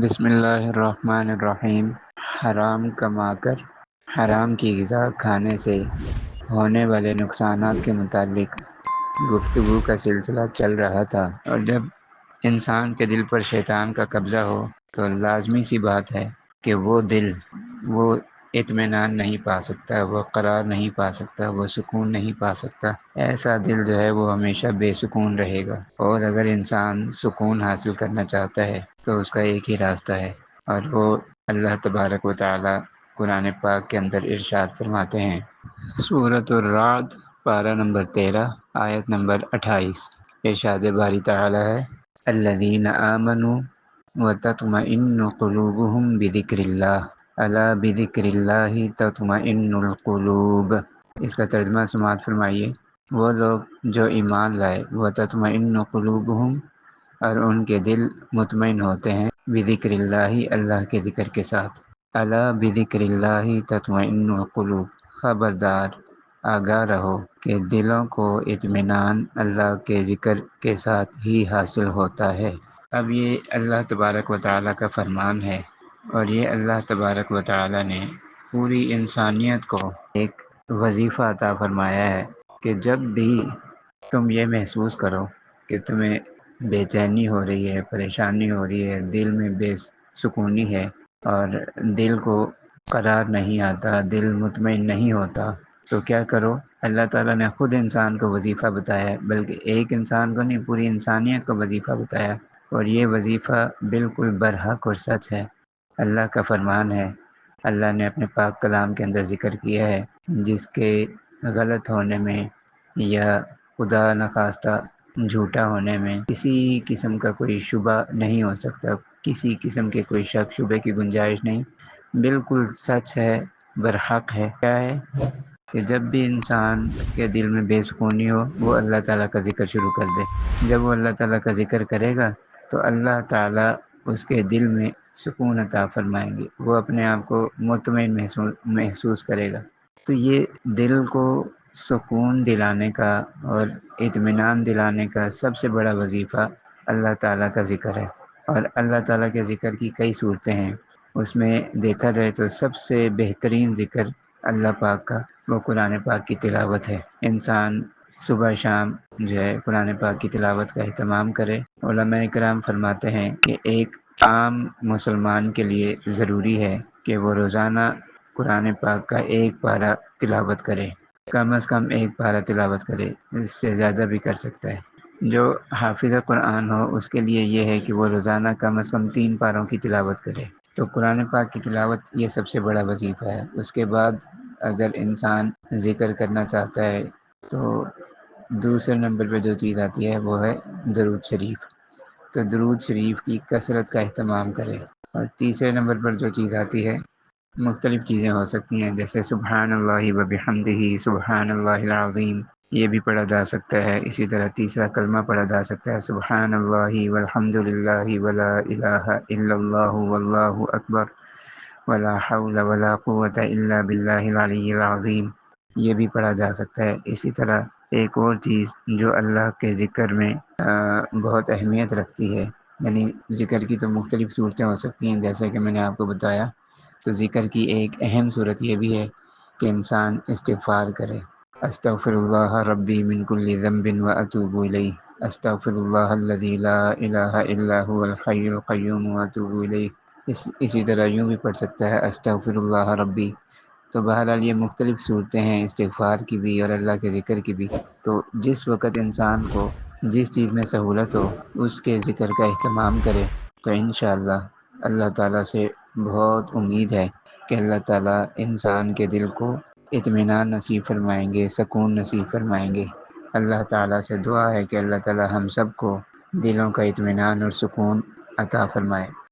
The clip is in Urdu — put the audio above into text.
بسم اللہ الرحمن الرحیم۔ حرام کما کر حرام کی غذا کھانے سے ہونے والے نقصانات کے متعلق گفتگو کا سلسلہ چل رہا تھا، اور جب انسان کے دل پر شیطان کا قبضہ ہو تو لازمی سی بات ہے کہ وہ دل وہ اطمینان نہیں پا سکتا، وہ قرار نہیں پا سکتا، وہ سکون نہیں پا سکتا۔ ایسا دل جو ہے وہ ہمیشہ بے سکون رہے گا، اور اگر انسان سکون حاصل کرنا چاہتا ہے تو اس کا ایک ہی راستہ ہے، اور وہ اللہ تبارک و تعالی قرآن پاک کے اندر ارشاد فرماتے ہیں۔ سورۃ الرعد پارہ نمبر 13 آیت نمبر 28، ارشاد باری تعالی ہے: الذین آمنوا وتطمئن قلوبهم بذکر اللہ الا بذکر اللہ تطمئن القلوب۔ اس کا ترجمہ سماعت فرمائیے۔ وہ لوگ جو ایمان لائے، وتطمئن قلوبهم، اور ان کے دل مطمئن ہوتے ہیں، بذکر اللہ، اللہ کے ذکر کے ساتھ۔ الا بذکر اللہ تطمئن القلوب، خبردار، آگاہ رہو کہ دلوں کو اطمینان اللہ کے ذکر کے ساتھ ہی حاصل ہوتا ہے۔ اب یہ اللہ تبارک و تعالیٰ کا فرمان ہے، اور یہ اللہ تبارک و تعالیٰ نے پوری انسانیت کو ایک وظیفہ عطا فرمایا ہے کہ جب بھی تم یہ محسوس کرو کہ تمہیں بے چینی ہو رہی ہے، پریشانی ہو رہی ہے، دل میں بے سکونی ہے، اور دل کو قرار نہیں آتا، دل مطمئن نہیں ہوتا، تو کیا کرو؟ اللہ تعالیٰ نے خود انسان کو وظیفہ بتایا ہے، بلکہ ایک انسان کو نہیں، پوری انسانیت کو وظیفہ بتایا، اور یہ وظیفہ بالکل برحق اور سچ ہے، اللہ کا فرمان ہے۔ اللہ نے اپنے پاک کلام کے اندر ذکر کیا ہے، جس کے غلط ہونے میں یا خدا نخواستہ جھوٹا ہونے میں کسی قسم کا کوئی شبہ نہیں ہو سکتا، کسی قسم کے کوئی شک شبے کی گنجائش نہیں، بالکل سچ ہے، برحق ہے۔ کیا ہے کہ جب بھی انسان کے دل میں بے سکونی ہو، وہ اللہ تعالیٰ کا ذکر شروع کر دے۔ جب وہ اللہ تعالیٰ کا ذکر کرے گا تو اللہ تعالیٰ اس کے دل میں سکون عطا فرمائیں گے، وہ اپنے آپ کو مطمئن محسوس کرے گا۔ تو یہ دل کو سکون دلانے کا اور اطمینان دلانے کا سب سے بڑا وظیفہ اللہ تعالیٰ کا ذکر ہے، اور اللہ تعالیٰ کے ذکر کی کئی صورتیں ہیں۔ اس میں دیکھا جائے تو سب سے بہترین ذکر اللہ پاک کا وہ قرآن پاک کی تلاوت ہے۔ انسان صبح شام جو ہے قرآن پاک کی تلاوت کا اہتمام کرے۔ علماء کرام فرماتے ہیں کہ ایک عام مسلمان کے لیے ضروری ہے کہ وہ روزانہ قرآن پاک کا ایک پارہ تلاوت کرے، کم از کم ایک پارہ تلاوت کرے، اس سے زیادہ بھی کر سکتا ہے۔ جو حافظ قرآن ہو اس کے لیے یہ ہے کہ وہ روزانہ کم از کم 3 پاروں کی تلاوت کرے۔ تو قرآن پاک کی تلاوت یہ سب سے بڑا وظیفہ ہے۔ اس کے بعد اگر انسان ذکر کرنا چاہتا ہے تو دوسرے نمبر پہ جو چیز آتی ہے وہ ہے درود شریف، تو درود شریف کی کثرت کا اہتمام کرے۔ اور تیسرے نمبر پر جو چیز آتی ہے، مختلف چیزیں ہو سکتی ہیں، جیسے سبحان اللہ و بحمدہ، سبحان اللہ العظیم، یہ بھی پڑھا جا سکتا ہے۔ اسی طرح تیسرا کلمہ پڑھا جا سکتا ہے، سبحان اللہ والحمد للہ ولا الہ الا اللہ واللہ اکبر ولا حول ولا قوة الا باللہ العلی العظیم، یہ بھی پڑھا جا سکتا ہے۔ اسی طرح ایک اور چیز جو اللہ کے ذکر میں بہت اہمیت رکھتی ہے، یعنی ذکر کی تو مختلف صورتیں ہو سکتی ہیں جیسے کہ میں نے آپ کو بتایا، تو ذکر کی ایک اہم صورت یہ بھی ہے کہ انسان استغفار کرے۔ استغفر اللہ ربی من کل ذنب واتوب الیہ، استغفر اللہ الذی لا الہ الا هو الحی القیوم واتوب الیہ۔ اسی طرح یوں بھی پڑھ سکتا ہے استغفر اللہ ربی۔ تو بہرحال یہ مختلف صورتیں ہیں استغفار کی بھی اور اللہ کے ذکر کی بھی۔ تو جس وقت انسان کو جس چیز میں سہولت ہو اس کے ذکر کا اہتمام کرے، تو انشاءاللہ اللہ تعالیٰ سے بہت امید ہے کہ اللہ تعالیٰ انسان کے دل کو اطمینان نصیب فرمائیں گے، سکون نصیب فرمائیں گے۔ اللہ تعالیٰ سے دعا ہے کہ اللہ تعالیٰ ہم سب کو دلوں کا اطمینان اور سکون عطا فرمائے۔